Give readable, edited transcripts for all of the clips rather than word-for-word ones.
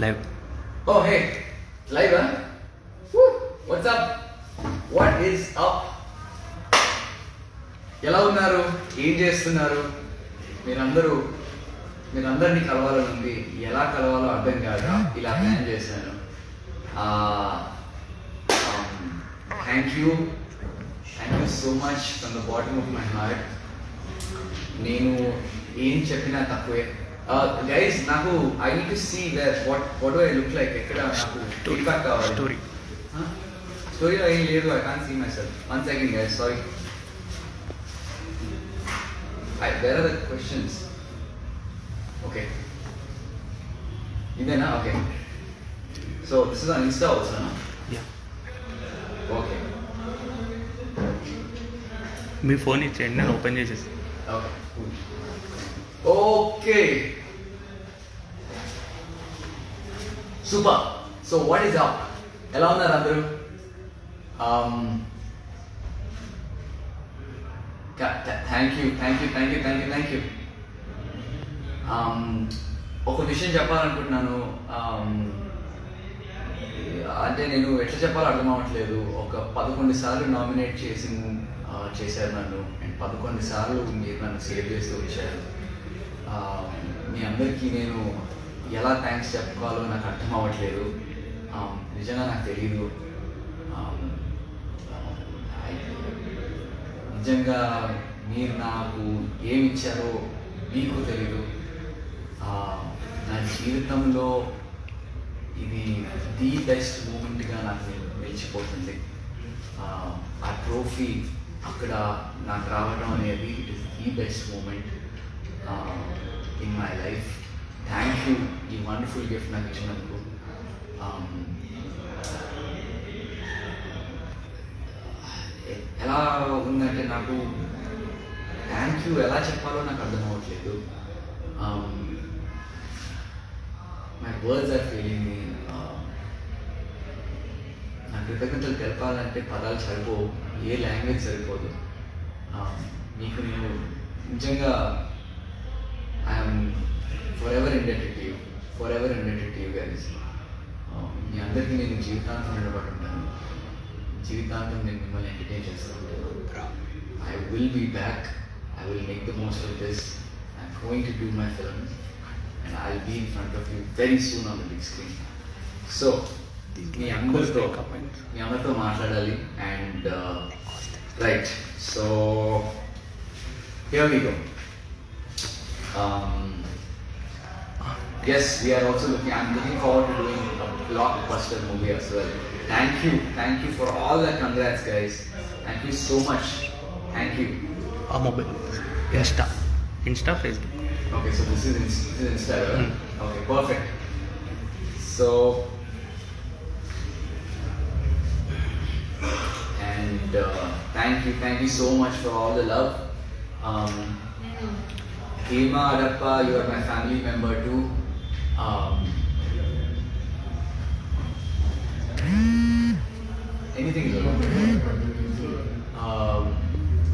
Live. Oh, hey, live, huh? Woo! What's up? What is up? ఎలా ఉన్నారు? ఏం చేస్తున్నారు? మీరందరినీ కలవాలని ఉంది. ఎలా కలవాలో అర్థం కాక ఇలా ప్లాన్ చేశాను. Thank you so much from the bottom of my heart. నేను ఏం చెప్పినా తక్కువే. గైస్, నాకు I need to see where what do I look like. ఎక్కడ నాకు ఫీడ్బ్యాక్ కావాలి. స్టోరీలో ఏం లేదు. I can't see myself. 1 second guys, sorry. Where are the questions? Okay, ఇదేనా? Okay, so this is on insta also. Okay, మీ phone ఇచ్చేయండి, నేను ఓపెన్ చేసేసి. Okay, okay, super. So what is up? ఎలా ఉన్నారు అందరూ? Thank you. ఒక విషయం చెప్పాలనుకుంటున్నాను. అంటే నేను ఎట్లా చెప్పాలో అర్థం అవ్వట్లేదు. ఒక 11 సార్లు నామినేట్ చేశారు నన్ను, అండ్ 11 సార్లు మీరు నన్ను సేవ్ చేస్తూ వచ్చారు. మీ అందరికీ నేను ఎలా థ్యాంక్స్ చెప్పుకోవాలో నాకు అర్థం అవ్వట్లేదు. నిజంగా నాకు తెలీదు. నిజంగా మీరు నాకు ఏమి ఇచ్చారో మీకు తెలీదు. నా జీవితంలో ఇది ది బెస్ట్ మూమెంట్గా నాకు నిలిచిపోతుంది. ఆ ట్రోఫీ అక్కడ నాకు రావడం అనేది it is the best moment in my life. Thank you ఈ వండర్ఫుల్ గిఫ్ట్ నాకు ఇచ్చినందుకు. ఎలా ఉందంటే నాకు థ్యాంక్ యూ ఎలా చెప్పాలో నాకు అర్థం అవ్వట్లేదు. మై వర్డ్స్ ఆర్ ఫెయిలింగ్ మీ. నా కృతజ్ఞతలు తెలపాలంటే పదాలు సరిపోవు, ఏ లాంగ్వేజ్ సరిపోదు. మీకు నేను నిజంగా I'm forever indebted to you guys. మీ అందరికీ నేను జీవితాంతం నిలబడి ఉంటాను. జీవితాంతం నేను మిమ్మల్ని ఎంటర్టైన్ చేస్తూ ఉంటాను. I will be back. I will make the most of this. I'm going to do my film and I'll be in front of you very soon on the big screen. So, మీ అందరితో మాట్లాడాలి. And right, so here we go. Yes, I'm looking forward to doing a blockbuster movie as well. Thank you for all the congrats, guys. Thank you so much. Thank you. Mobile Insta Facebook. Okay, so this is Insta. Okay, perfect. So, and thank you so much for all the love. Hema Adappa, you are my family member too. Anything is okay.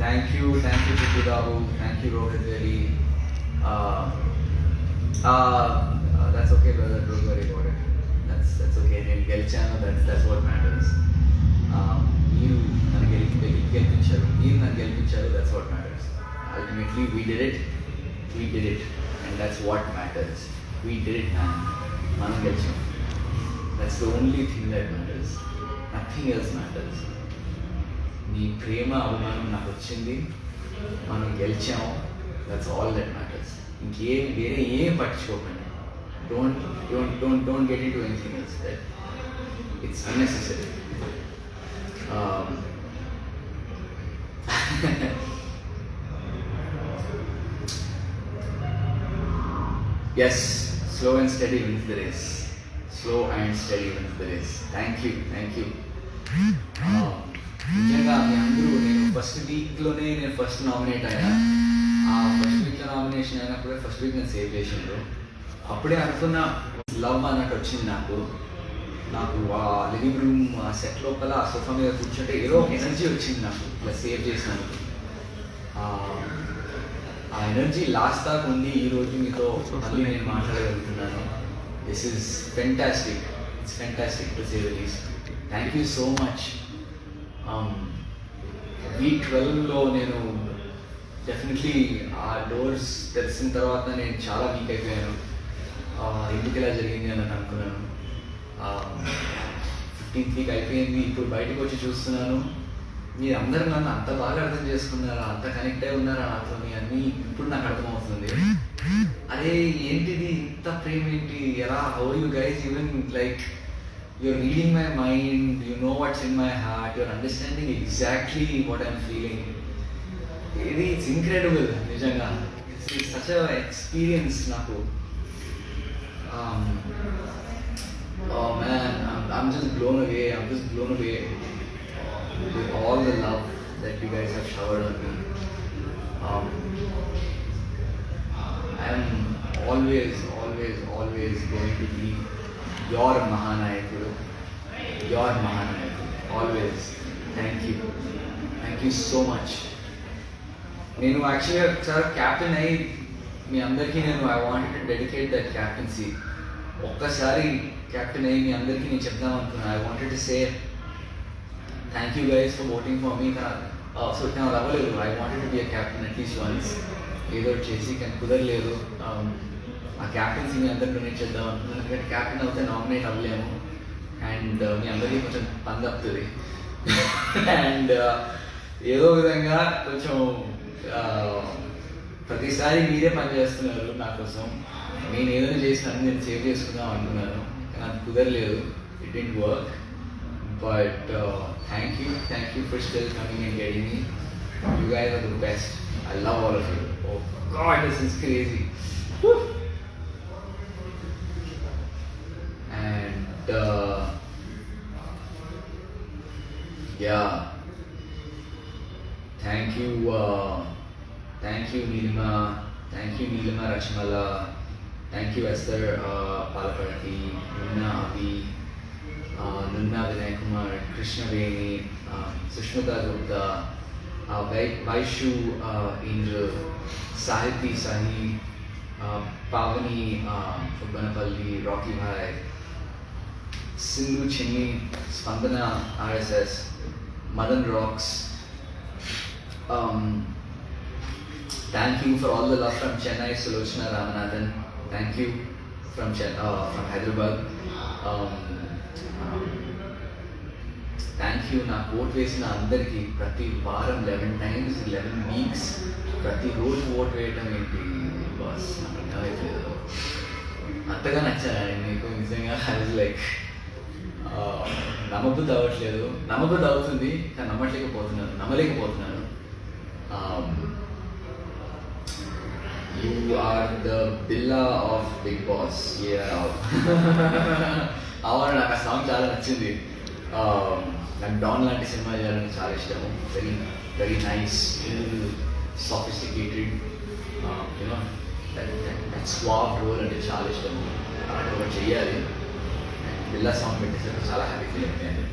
Thank you Chitturabu. Thank you Rohit Reddy. That's okay brother, don't worry about it. That's okay. నేను గెలిచాను, that's what matters. మీరు నన్ను గెలిపించారు, that's what matters. Ultimately we did it and that's what matters. We did it, man. మనం గెలిచాం. That's the only thing that matters. Nothing else matters. నీ ప్రేమ అభిమానం నాకు వచ్చింది, మనం గెలిచాము, దట్స్ ఆల్ దట్ మ్యాటర్స్. వేరే ఏం పట్టించుకోకండి. Don't get into anything else. That it's unnecessary. Yes, slow and steady wins the race. Thank you. నిజంగా మీ అందరూ, నేను ఫస్ట్ వీక్లోనే ఫస్ట్ నామినేట్ అయినా. ఆ ఫస్ట్ వీక్లో నామినేషన్ అయినప్పుడే ఫస్ట్ వీక్ నేను సేవ్ చేసిండ్రు. అప్పుడే అనుకున్న లవ్ అన్నట్టు వచ్చింది నాకు. ఆ లివింగ్ రూమ్ ఆ సెట్ లోపల ఆ సోఫా మీద కూర్చుంటే ఏదో ఒక ఎనర్జీ వచ్చింది నాకు, ఇలా సేవ్ చేసినందుకు. ఆ ఎనర్జీ లాస్ట్ దాకా ఉంది. ఈరోజు మీతో మళ్ళీ నేను మాట్లాడగలుగుతున్నాను. This is fantastic. It's fantastic to say the least. Thank you so much. Week 12లో నేను డెఫినెట్లీ ఆ డోర్స్ తెలిసిన తర్వాత నేను చాలా వీక్ అయిపోయాను. ఎందుకు ఇలా జరిగింది అని నాకు అనుకున్నాను. 15th వీక్ అయిపోయింది, ఇప్పుడు బయటకు వచ్చి చూస్తున్నాను మీరు అందరూ నన్ను అంత బాగా అర్థం చేసుకున్నారా, అంత కనెక్ట్ అయి ఉన్నారా నాతో అన్నీ ఇప్పుడు నాకు అర్థమవుతుంది. అరే ఏంటిది ఇంత ప్రేమ ఏంటి, ఎలా, how you guys even like you're reading my mind, you know what's in my heart, you're understanding exactly what I'm feeling. It's incredible, nijanga. It's such an experience naku. Oh man, I'm just blown away. I'm just blown away with all the love that you guys have showered on me. I'm always going to be your Mahanayakudu, always. Thank you so much. నేను యాక్చువల్గా ఒకసారి captain అయ్యి మీ అందరికీ I wanted to dedicate that captaincy. ఒక్కసారి captain అయ్యి మీ అందరికీ నేను చెప్దాం అనుకున్నాను. I wanted to say thank you guys for voting for me. So నాకు అవ్వలేదు. I wanted to be a captain at least once, ఏదో చేసి, కానీ కుదరలేదు. ఆ క్యాప్టెన్సీ మీ అందరికి డొనేట్ చేద్దాం అనుకున్నాను. ఎందుకంటే క్యాప్టెన్ అవుతే నామినేట్ అవ్వలేము అండ్ మీ అందరికీ కొంచెం పని తప్పుతుంది. అండ్ ఏదో విధంగా కొంచెం ప్రతిసారి మీరే పని చేస్తున్నారు నా కోసం. నేను ఏదైనా చేసినా నేను సేవ్ చేసుకుందాం అనుకున్నాను, నాకు కుదరలేదు. It didn't work. But thank you for still coming and getting me. You guys are the best. I love all of you. Oh God, this is crazy. And yeah, thank you Neelima, Rachmala, thank you Esther Palapati, Nunna Avi, Nunna Vinay Kumar, Krishna Veni, Sushmita Gupta, Vaishu Angel, Sahiti Sahi, Pavani Banapalli, Rocky Bhai, Sindhu Chinni, Spandana RSS, Madan Rocks. Thank you for all the love from Chennai, Sulochana Ramanathan. Thank you from Hyderabad. Thank you na vote వేసిన అందరికీ. ప్రతి వారం 11 times 11 weeks ప్రతి రోజు vote వేయటం ఏంటి boss, నాకు అర్థమైపోలేదు. అంతగా నచ్చాను మీకు నిజంగా. ఐ వాజ్ లైక్ నమ్మబుద్ధి అవ్వట్లేదు. నమ్మబుద్ధి అవుతుంది కానీ నమ్మలేకపోతున్నాను. You are the Billa of Big Boss. Yeah. అవును, నాకు ఆ సాంగ్ చాలా నచ్చింది. నాకు డాన్ లాంటి సినిమా చేయాలని చాలా ఇష్టము. Very nice, sophisticated, that suave role అంటే చాలా ఇష్టము. అలాంటి ఒకటి చెయ్యాలి. బిల్లా సాంగ్ పెట్టేసరికి చాలా హ్యాపీ ఫీల్ అయిపోయాను.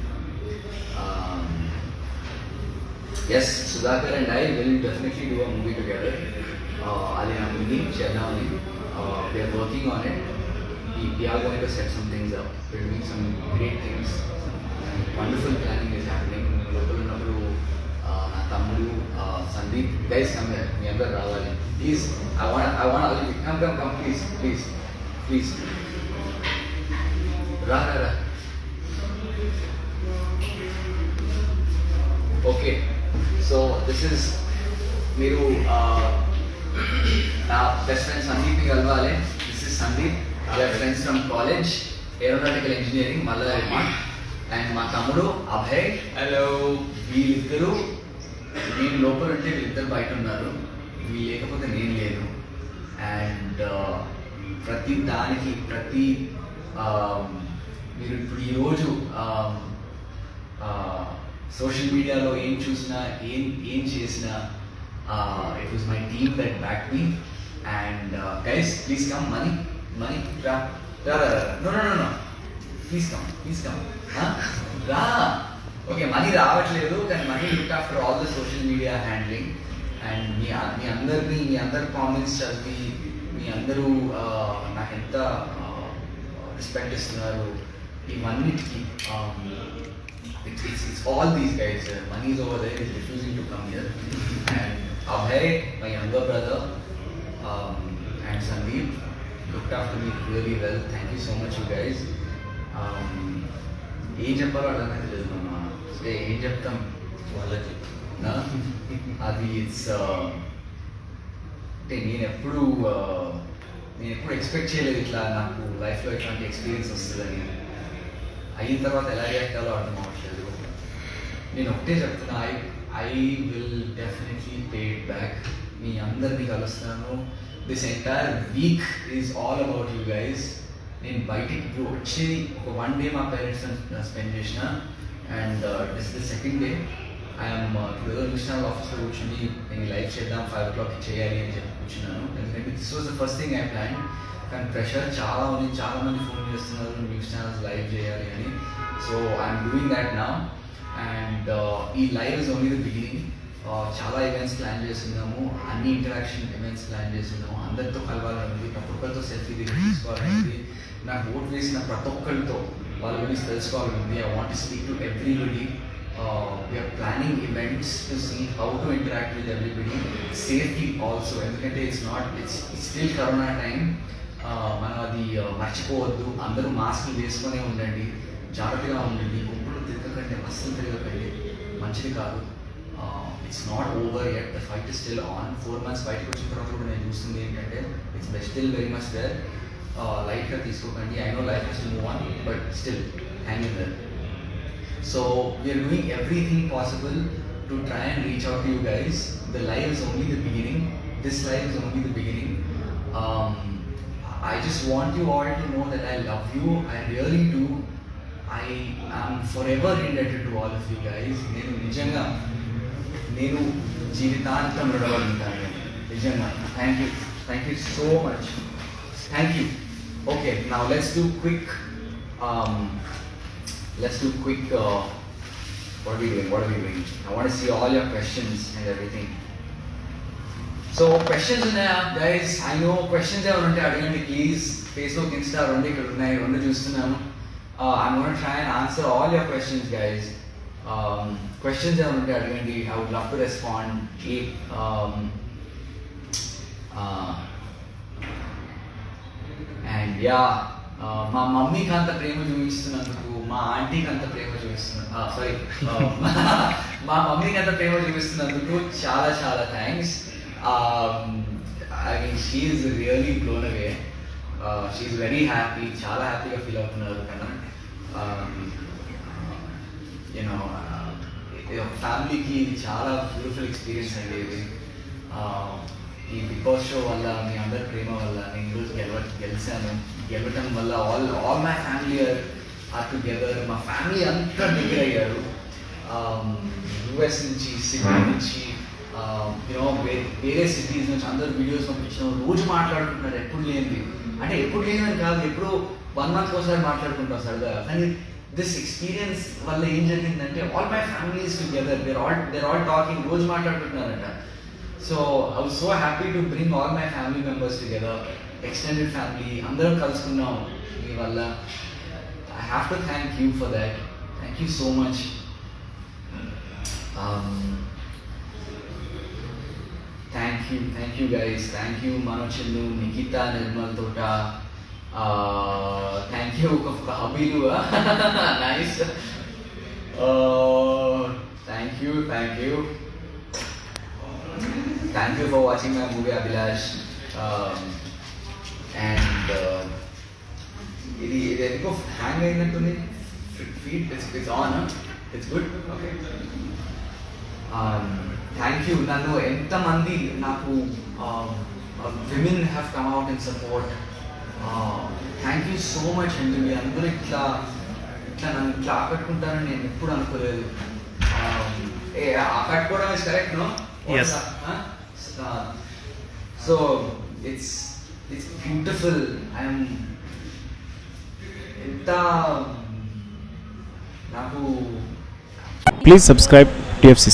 Yes, Sudhakar and I will definitely do a movie together. అది నా మూవీ చేద్దామని we are working on it. We are going to set some things up. We're doing some great things. Wonderful planning is happening. Local ఉన్నప్పుడు నా తమ్ముడు Sandeep, guys come here, మీ అందరూ రావాలి please. I want come please రా. Okay, so this is, మీరు నా best friend సందీప్ని కలవాలి. This is Sandeep. We are friends from college, aeronautical engineering, Mallareddy. And మా తమ్ముడు అభయ్. హలో. వీళ్ళిద్దరూ, నేను లోపల ఉంటే వీళ్ళిద్దరు బయట ఉన్నారు. వీళ్ళు లేకపోతే నేను లేను. అండ్ ప్రతి దానికి మీరు ఇప్పుడు ఈరోజు సోషల్ మీడియాలో ఏం చూసినా, ఏం చేసినా, it was my team that back me. And guys please come. Mani రా. నో ప్లీజ్ కమ్ రా. ఓకే, మనీ రావట్లేదు కానీ Mani look after all the social media handling. And మీ అందరి కామెంట్స్ చదివి మీ అందరూ నాకు ఎంత రెస్పెక్ట్ ఇస్తున్నారు ఇవన్నిటికి it's all these guys. Money is over there, is refusing to come here. And Abhay, my younger brother, and Sandeep looked after me really well. Thank you so much, you guys. ఏం చెప్పాలో అర్థమైతే లేదు మనం అంటే ఏం చెప్తాం వాళ్ళకి అది ఇట్స్ అంటే నేను ఎప్పుడు ఎక్స్పెక్ట్ చేయలేదు ఇట్లా నాకు లైఫ్లో ఇట్లాంటి ఎక్స్పీరియన్స్ వస్తుందని. అయిన తర్వాత ఎలా రియాక్ట్ అవ్వాలో అర్థం అవ్వట్లేదు. నేను ఒకటే చెప్తున్నా, I will definitely pay it back. మీ అందరినీ కలుస్తాను. This entire week is all about you guys. నేను బయటికి వచ్చి ఒక 1 day మా పేరెంట్స్ స్పెండ్ చేసిన and this the second day I'm ఏదో న్యూస్ ఛానల్ ఆఫీస్లో కూర్చుని నేను లైవ్ చేద్దాం 5 o'clock చేయాలి అని చెప్పి కూర్చున్నాను. ఎందుకంటే this was the first thing I plan. కానీ ప్రెషర్ చాలా మంది ఫోన్ చేస్తున్నారు న్యూస్ ఛానల్స్ లైవ్ చేయాలి అని. So I'm doing that now and ఈ live is only the beginning. చాలా ఈవెంట్స్ ప్లాన్ చేస్తున్నాము, అన్ని ఇంటరాక్షన్ ఈవెంట్స్ ప్లాన్ చేస్తున్నాము. అందరితో కలవాలని, ప్రతి ఒక్కరితో సెల్ఫీ తీసుకోవాలని, నాకు ఓట్ వేసిన ప్రతి ఒక్కరితో వాళ్ళ గురించి తెలుసుకోవాలని. I want to speak to everybody. We are planning events to see how to interact with everybody safely also. ఎందుకంటే ఇట్స్ స్టిల్ కరోనా టైం. మనం అది మర్చిపోవద్దు. అందరూ మాస్క్లు వేసుకునే ఉండండి, జాగ్రత్తగా ఉండండి, గుంపులు తిరగకండి, అస్సలు తిరగకండి, మంచిది కాదు. It's not over yet, the fight is still on. 4 months బయటకు వచ్చిన తర్వాత కూడా నేను చూస్తుంది ఏంటంటే it's still very much there. లైట్గా తీసుకోకండి. I know life has to move on, but still hang in there. So we are doing everything possible to try and reach out to you guys. The live is only the beginning. This live is only the beginning. I just want you all to know that I love you. I really do. I am forever indebted to all of you guys. నేను జీవితాంతం రుణపడుతాను నిజంగా. Thank you so much. Thank you. Okay, now let's do quick what are we doing? I want to see all your questions and everything. So questions ఉన్నాయా guys? I know questions ఏమైనా ఉంటే అడగండి please. Facebook, Insta రెండు ఇక్కడ ఉన్నాయి, రెండు చూస్తున్నాను. I want try and answer all your questions guys. Questions ఏమైనా ఉంటే అడగండి. I would love to respond. And yeah, మా మమ్మీకి అంత ప్రేమ చూపిస్తున్నందుకు, మా ఆంటీకి అంత ప్రేమ మా మమ్మీకి అంత ప్రేమ చూపిస్తున్నందుకు చాలా చాలా thanks. I mean, she is really blown away. She is very happy. Chala happy ga feel avutunnaru kana. You know, family ki chala beautiful experience andi idi. ఈ బిగ్ బాస్ షో వల్ల, మీ అందరి ప్రేమ వల్ల నేను ఈరోజు గెలిచాను. గెలవటం వల్ల all my family are together. మా ఫ్యామిలీ అంతా దగ్గర అయ్యారు. యూఎస్ నుంచి, సిడ్నీ నుంచి, వేరే సిటీస్ నుంచి అందరూ వీడియోస్ పంపించిన రోజు మాట్లాడుకుంటున్నారు. ఎప్పుడు లేనిదని కాదు, ఎప్పుడు 1 month ఒకసారి మాట్లాడుకుంటాం సరదా. కానీ దిస్ ఎక్స్పీరియన్స్ వల్ల ఏం జరిగిందంటే all my families together, they're all talking, రోజు మాట్లాడుకుంటున్నారంట. So I was so happy to bring all my family members together, extended family అందరం కలుసుకున్నాం మీ వల్ల. I have to thank you for that. Thank you so much. Thank you guys. Thank you Manochindu, Nikita, Nirmal Tota. Thank you Habilu. Nice. Thank you. Thank you for watching my movie Abhilash. And ఇది ఎందుకో hang అయినట్టుంది feed. It's on, huh? It's good. Okay. Thank you. నన్ను ఎంతమంది నాకు women have come out and support. Thank you so much అండి. మీరు అందరూ ఇట్లా నన్ను ఇట్లా ఆకట్టుకుంటారని నేను ఎప్పుడు అనుకోలేదు. ఆకట్టుకోవడం is correct, no? So it's beautiful. I'm ఎంత నాకు. Please subscribe TFC.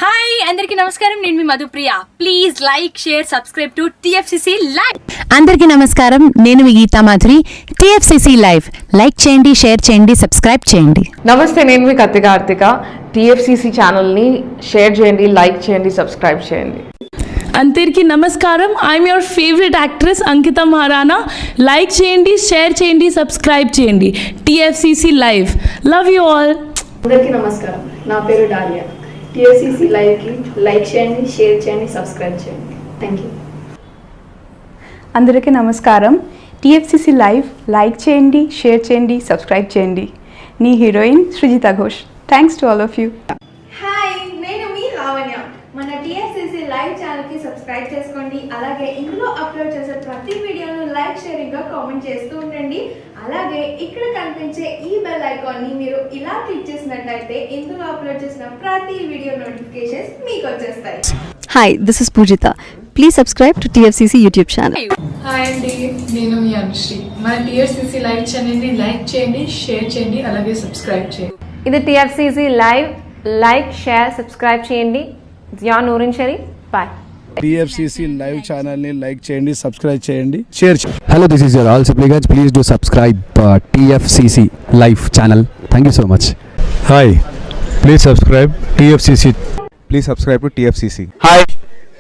హాయ్ అందరికీ నమస్కారం, నేను మీ Madhupriya. Please like, share, subscribe to TFCC live. అందరికీ నమస్కారం, నేను మీ Geetha Madhuri. TFCC live like చేయండి, షేర్ చేయండి, సబ్స్క్రైబ్ చేయండి. నమస్తే, నేను మీ కత్తి కార్తిక. టిఎఫ్సిసి ఛానల్ని షేర్ చేయండి, లైక్ చేయండి, సబ్స్క్రైబ్ చేయండి. అందరికీ నమస్కారం, I'm your favourite actress Ankita Maharana. Like చేయండి, షేర్ చేయండి, సబ్స్క్రైబ్ చేయండి. TFCC live, love you all. అందరికీ నమస్కారం, నా పేరు డాలియా. టిఎఫ్సిసి లైవ్కి లైక్ చేయండి, షేర్ చేయండి, సబ్స్క్రైబ్ చేయండి. Thank you. అందరికీ నమస్కారం, టిఎఫ్సిసి లైవ్ లైక్ చేయండి, షేర్ చేయండి, సబ్స్క్రైబ్ చేయండి. నీ heroine Srujitha Ghosh. Thanks to all of you. Hi, నేను మీ లావణ్య. మన టిఎఫ్సిసి లైవ్ ఛానల్కి సబ్స్క్రైబ్ చేసుకోండి. అలాగే ఇందులో అప్లోడ్ చేసే ప్రతి వీడియోను లైక్, షేరింగ్గా కామెంట్ చేస్తూ ఉండండి. అలాగే ఇక్కడ కనిపించే ఈ బెల్ ఐకాన్ని మీరు ఇలా క్లిక్ చేసినట్టయితే ఇందులో అప్లోడ్ చేసిన ప్రతి వీడియో నోటిఫికేషన్స్ మీకు వచ్చేస్తాయి. Hi, this is Poojitha. Please subscribe to TFCC YouTube channel. Hi అండి, నేను మీ అనుశ్రీ. మన టిఎఫ్సిసి లైవ్ ఛానల్ని లైక్ చేయండి, షేర్ చేయండి, అలాగే సబ్స్క్రైబ్ చేయండి. ఇది TFCC live, like, share, subscribe చేయండి. Zia Noorin Sharif. Bye. TFCC live ఛానల్ని లైక్ చేయండి, సబ్స్క్రైబ్ చేయండి, షేర్ చేయండి. Hello, this is your all supplicants. Please do subscribe TFCC live channel. Thank you so much. Hi, please subscribe TFCC. Please subscribe to TFCC. Hi,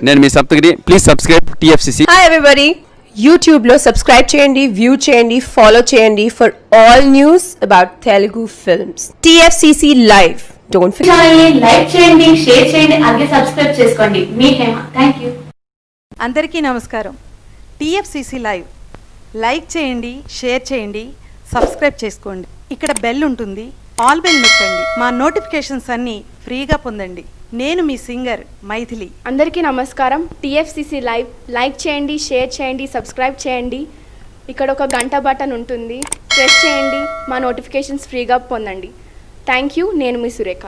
నేను మీ Saptagiri. Please subscribe TFCC. Hi everybody, యూట్యూబ్లో subscribe చేయండి, view చేయండి, follow చేయండి for all news about Telugu films. TFCC live. Don't forget. Like చేయండి, share చేయండి, అలాగే subscribe చేసుకోండి. మీ హేమ. Thank you. అందరికీ నమస్కారం, టిఎఫ్సిసి లైవ్ లైక్ చేయండి, షేర్ చేయండి, సబ్స్క్రైబ్ చేసుకోండి. ఇక్కడ బెల్ ఉంటుంది, ఆల్ బెల్ నొక్కండి. మా నోటిఫికేషన్స్ అన్నీ ఫ్రీగా పొందండి. నేను మీ సింగర్ మైథిలి. అందరికీ నమస్కారం, టిఎఫ్సిసి లైవ్ లైక్ చేయండి, షేర్ చేయండి, సబ్స్క్రైబ్ చేయండి. ఇక్కడ ఒక గంట బటన్ ఉంటుంది, ప్రెస్ చేయండి. మా నోటిఫికేషన్స్ ఫ్రీగా పొందండి. Thank you. నేను మీ సురేఖ.